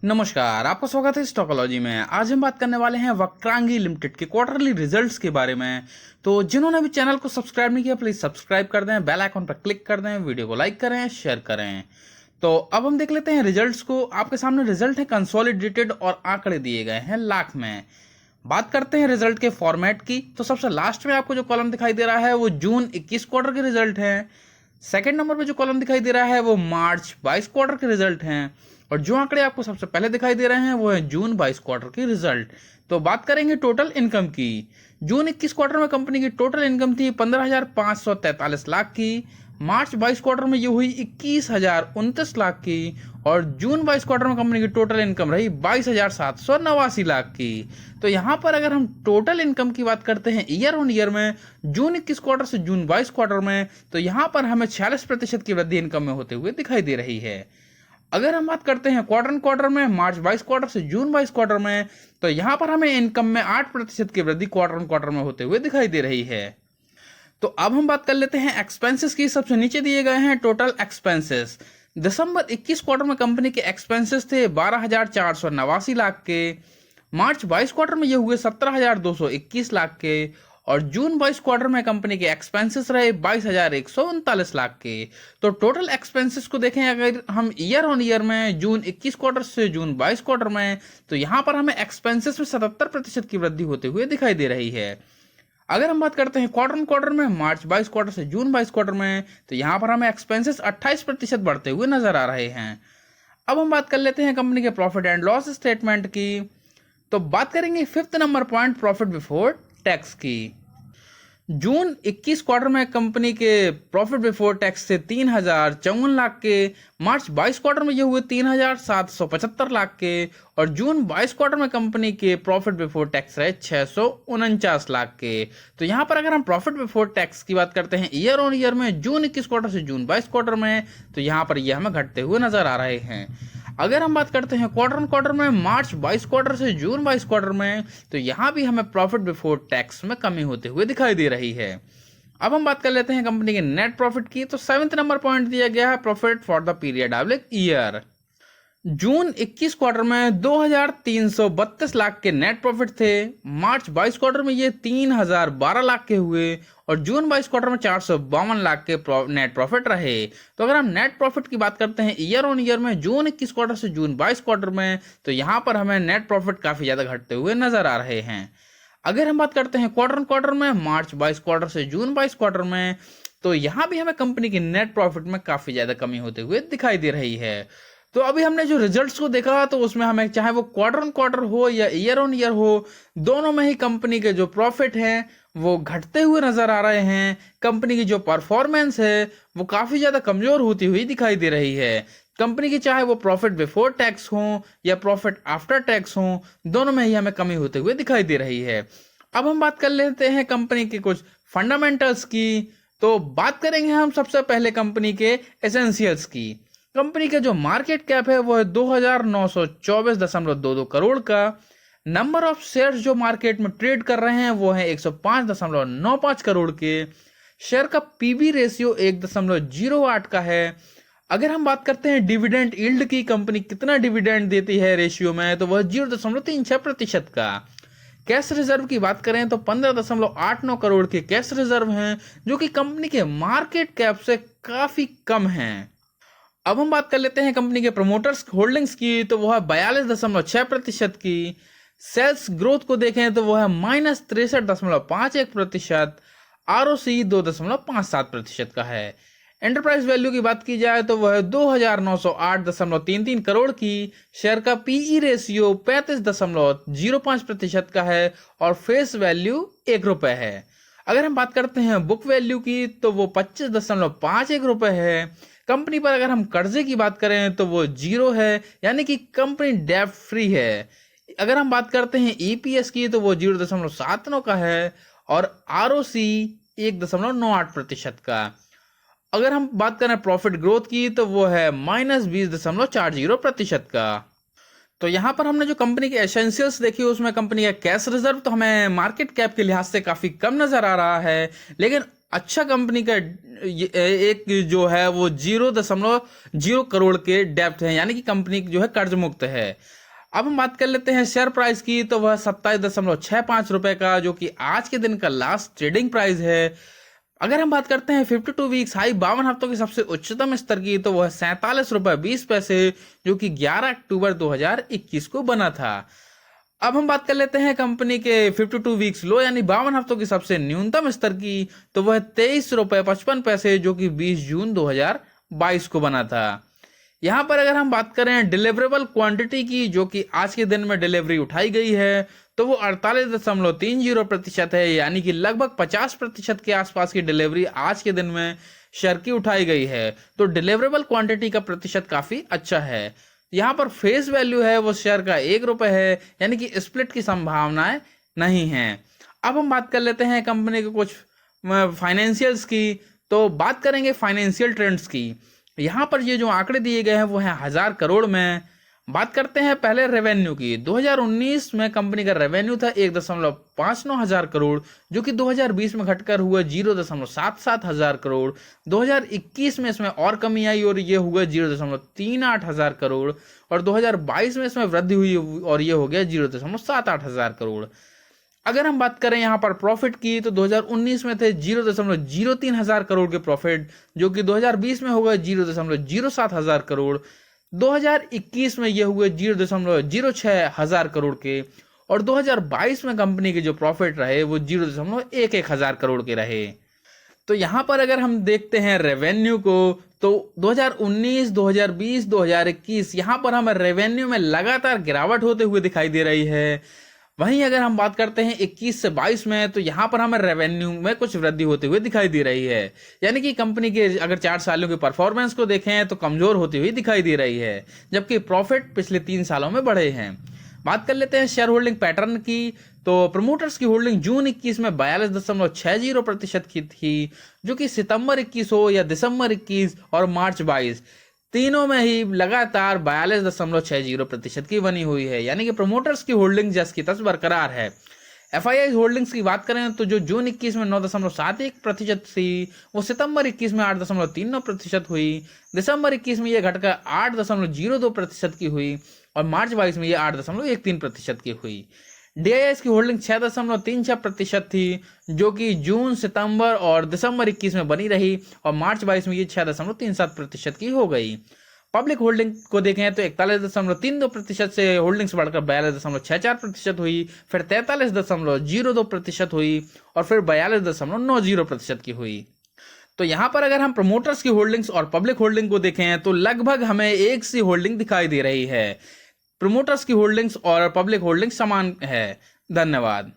नमस्कार, आपका स्वागत है स्टॉकोलॉजी में। आज हम बात करने वाले हैं वक्रांगी लिमिटेड के क्वार्टरली रिजल्ट्स के बारे में। तो जिन्होंने अभी चैनल को सब्सक्राइब नहीं किया, प्लीज सब्सक्राइब कर दें, बेल आइकन पर क्लिक कर दें, वीडियो को लाइक करें, शेयर करें। तो अब हम देख लेते हैं रिजल्ट्स को। आपके सामने रिजल्ट है कंसोलिडेटेड और आंकड़े दिए गए हैं लाख में। बात करते हैं रिजल्ट के फॉर्मेट की। तो सबसे लास्ट में आपको जो कॉलम दिखाई दे रहा है वो जून 21 क्वार्टर के रिजल्ट है। सेकंड नंबर पे जो कॉलम दिखाई दे रहा है वो मार्च 22 क्वार्टर के रिजल्ट हैं। और जो आंकड़े आपको सबसे पहले दिखाई दे रहे हैं वो है जून 22 क्वार्टर की रिजल्ट। तो बात करेंगे टोटल इनकम की। जून 21 क्वार्टर में कंपनी की टोटल इनकम थी 15,543 लाख की। मार्च 22 क्वार्टर में ये हुई 21,029 लाख की। और जून 22 क्वार्टर में कंपनी की टोटल इनकम रही 22,789 लाख की। तो यहाँ पर अगर हम टोटल इनकम की बात करते हैं ईयर ऑन ईयर में, जून 21 क्वार्टर से जून 22 क्वार्टर में, तो यहाँ पर हमें 46% की वृद्धि इनकम में होते हुए दिखाई दे रही है। अगर हम बात करते हैं क्वार्टर क्वार्टर में, मार्च 22 क्वार्टर से जून 22 क्वार्टर में, तो यहां पर हमें इनकम में 8% की वृद्धि क्वार्टर क्वार्टर में होते हुए दिखाई दे रही है। तो अब हम बात कर लेते हैं एक्सपेंसेस की। सबसे नीचे दिए गए हैं टोटल एक्सपेंसेस। दिसंबर 21 क्वार्टर में कंपनी के एक्सपेंसेस थे 12,489 लाख के। मार्च 22 क्वार्टर में ये हुए 17,221 लाख के। और जून 22 क्वार्टर में कंपनी के एक्सपेंसेस रहे 22,139 लाख के। तो टोटल एक्सपेंसेस को देखें अगर हम ईयर ऑन ईयर में, जून 21 क्वार्टर से जून 22 क्वार्टर में, तो यहां पर हमें एक्सपेंसेस में 77% की वृद्धि होते हुए दिखाई दे रही है। अगर हम बात करते हैं क्वार्टर क्वार्टर में, मार्च 22 क्वार्टर से जून 22 क्वार्टर में, तो यहां पर हमें एक्सपेंसेस 28% बढ़ते हुए नजर आ रहे हैं। अब हम बात कर लेते हैं कंपनी के प्रॉफिट एंड लॉस स्टेटमेंट की। तो बात करेंगे fifth number point, profit before tax की। जून 21 क्वार्टर में कंपनी के प्रॉफिट बिफोर टैक्स से 3,054 लाख के। मार्च 22 क्वार्टर में ये हुए 3,775 लाख के। और जून 22 क्वार्टर में कंपनी के प्रॉफिट बिफोर टैक्स रहे 649 लाख के। तो यहाँ पर अगर हम प्रॉफिट बिफोर टैक्स की बात करते हैं ईयर ऑन ईयर में, जून 21 क्वार्टर से जून 22 क्वार्टर में, तो यहाँ पर ये हमें घटते हुए नजर आ रहे हैं। अगर हम बात करते हैं क्वार्टर क्वार्टर में, मार्च 22 क्वार्टर से जून 22 क्वार्टर में, तो यहां भी हमें प्रॉफिट बिफोर टैक्स में कमी होते हुए दिखाई दे रही है। अब हम बात कर लेते हैं कंपनी के नेट प्रॉफिट की। तो 7th नंबर पॉइंट दिया गया है profit for the period of year. June 21 quarter में 2,332 लाख के नेट प्रॉफिट थे। मार्च 22 क्वार्टर में ये 3,012 लाख के हुए। और जून 22 क्वार्टर में 452 लाख के नेट प्रॉफिट रहे। तो अगर हम नेट प्रॉफिट की बात करते हैं ईयर ऑन ईयर में, जून 21 क्वार्टर से जून 22 क्वार्टर में, तो यहां पर हमें नेट प्रॉफिट काफी ज्यादा घटते हुए नजर आ रहे हैं। अगर हम बात करते हैं क्वार्टर क्वार्टर में, मार्च 22 क्वार्टर से जून 22 क्वार्टर में, तो यहां भी हमें कंपनी की नेट प्रॉफिट में काफी ज्यादा कमी होते हुए दिखाई दे रही है। तो अभी हमने जो रिजल्ट्स को देखा, तो उसमें हमें चाहे वो क्वार्टर क्वार्टर हो या ईयर ऑन ईयर हो, दोनों में ही कंपनी के जो प्रॉफिट हैं वो घटते हुए नजर आ रहे हैं। कंपनी की जो परफॉर्मेंस है वो काफी ज्यादा कमजोर होती हुई दिखाई दे रही है। कंपनी की चाहे वो प्रॉफिट बिफोर टैक्स हो या प्रॉफिट आफ्टर टैक्स हो, दोनों में ही हमें कमी होते हुए दिखाई दे रही है। अब हम बात कर लेते हैं कंपनी के कुछ फंडामेंटल्स की। तो बात करेंगे हम सबसे पहले कंपनी के एसेंशियल्स की। कंपनी का जो मार्केट कैप है वो है 2,924.22 करोड़ का। नंबर ऑफ शेयर्स जो मार्केट में ट्रेड कर रहे हैं वो है 105.95 करोड़ के। शेयर का पीबी रेशियो 1.08 का है। अगर हम बात करते हैं डिविडेंड यील्ड की, कंपनी कितना डिविडेंड देती है रेशियो में, तो वह 0.36% का। कैश रिजर्व की बात करें तो 15.89 करोड़ के कैश रिजर्व हैं, जो कि कंपनी के मार्केट कैप से काफी कम हैं। अब हम बात कर लेते हैं कंपनी के प्रमोटर्स होल्डिंग्स की। तो वह 42.6% की। सेल्स ग्रोथ को देखें तो वह -63.51%। आरओसी 2.57% का है। एंटरप्राइज वैल्यू की बात की जाए तो वह 2,908.33 करोड़ की। शेयर का पीई रेशियो 35.05% का है। और फेस वैल्यू ₹1 है। अगर हम बात करते हैं बुक वैल्यू की तो वो 25.51 रुपए है। कंपनी पर अगर हम कर्जे की बात करें तो वो 0 है, यानी कि कंपनी डेट फ्री है। अगर हम बात करते हैं ईपीएस की तो वो 0.79 का है। और आरओसी 1.98% का। अगर हम बात करें प्रॉफिट ग्रोथ की तो वो है -20.40% का। तो यहाँ पर हमने जो कंपनी के एसेंशियल्स देखी उसमें कंपनी का कैश रिजर्व तो हमें मार्केट कैप के लिहाज से काफी कम नजर आ रहा है, लेकिन अच्छा कंपनी का एक जो है वो 0.0 करोड़ के डेप्ट है, यानी कि कंपनी जो है कर्ज मुक्त है। अब हम बात कर लेते हैं शेयर प्राइस की, तो वह 27.65 रुपए का, जो कि आज के दिन का लास्ट ट्रेडिंग प्राइस है। अगर हम बात करते हैं 52 वीक्स हाई 52 हफ्तों के सबसे उच्चतम स्तर की, तो वह 47.20 रुपए, जो कि 11 अक्टूबर 2021 को बना था। अब हम बात कर लेते हैं कंपनी के 52 वीक्स लो यानी 52 हफ्तों की सबसे न्यूनतम स्तर की, तो वह 23.55 रुपए, जो कि 20 जून 2022 को बना था। यहाँ पर अगर हम बात करें डिलीवरेबल क्वांटिटी की, जो कि आज के दिन में डिलीवरी उठाई गई है, तो वो 48.30% है, यानी कि लगभग 50% के आसपास की डिलीवरी आज के दिन में शेयर की उठाई गई है। तो डिलीवरेबल क्वांटिटी का प्रतिशत काफी अच्छा है। यहाँ पर फेस वैल्यू है वो शेयर का 1 रुपए है, यानी कि स्प्लिट की संभावनाएं नहीं है। अब हम बात कर लेते हैं कंपनी के कुछ फाइनेंशियल्स की, तो बात करेंगे फाइनेंशियल ट्रेंड्स की। यहाँ पर ये जो आंकड़े दिए गए हैं वो हैं 1000 करोड़ में। बात करते हैं पहले रेवेन्यू की। 2019 में कंपनी का रेवेन्यू था 1.59 हजार करोड़, जो कि 2020 में घटकर हुआ 0.77 हजार करोड़। 2021 में इसमें और कमी आई और ये हुआ 0.38 हजार करोड़, और 2022 में इसमें वृद्धि हुई और ये हो गया 0.78 हजार करोड़। अगर हम बात करें यहाँ पर प्रॉफिट की, तो 2019 में थे 0.03 हजार करोड़ के प्रॉफिट, जो कि 2020 में होगा 0.07 हजार करोड़। 2021 में ये हुए 0.06 हजार करोड़ के, और 2022 में कंपनी के जो प्रॉफिट रहे वो 0.11 हजार करोड़ के रहे। तो यहाँ पर अगर हम देखते हैं रेवेन्यू को, तो 2019, 2020, 2021 यहाँ पर हमें रेवेन्यू में लगातार गिरावट होते हुए दिखाई दे रही है। वहीं अगर हम बात करते हैं 21 से 22 में, तो यहाँ पर हमें रेवेन्यू में कुछ वृद्धि होते हुए दिखाई दे रही है, यानी कि कंपनी के अगर 4 सालों के परफॉर्मेंस को देखें तो कमजोर होती हुई दिखाई दे रही है, जबकि प्रॉफिट पिछले 3 सालों में बढ़े हैं। बात कर लेते हैं शेयर होल्डिंग पैटर्न की, तो प्रमोटर्स की होल्डिंग जून 21 में 42.60% की थी, जो कि सितंबर 21 हो या दिसंबर 21 और मार्च 22 तीनों में ही लगातार 42.60% की बनी हुई है, यानी कि प्रमोटर्स की होल्डिंग जस की तस बरकरार है। एफआईआई होल्डिंग्स की बात करें तो जो जून 21 में 9.71% थी, वो सितंबर 21 में 8.39% हुई, दिसंबर 21 में ये घटकर 8.02% की हुई, और मार्च 22 में ये 8.13% की हुई। डीआईएस की होल्डिंग 6.36% थी, जो कि जून, सितंबर और दिसंबर 21 में बनी रही, और मार्च 22 में ये 6.37% की हो गई। पब्लिक होल्डिंग को देखें तो 41.32% से होल्डिंग्स बढ़कर 42.64% हुई, फिर 43.02% हुई, और फिर 42.90% की हुई। तो यहाँ पर अगर हम प्रमोटर्स की होल्डिंग्स और पब्लिक होल्डिंग को देखें तो लगभग हमें एक सी होल्डिंग दिखाई दे रही है। प्रमोटर्स की होल्डिंग्स और पब्लिक होल्डिंग्स समान है। धन्यवाद।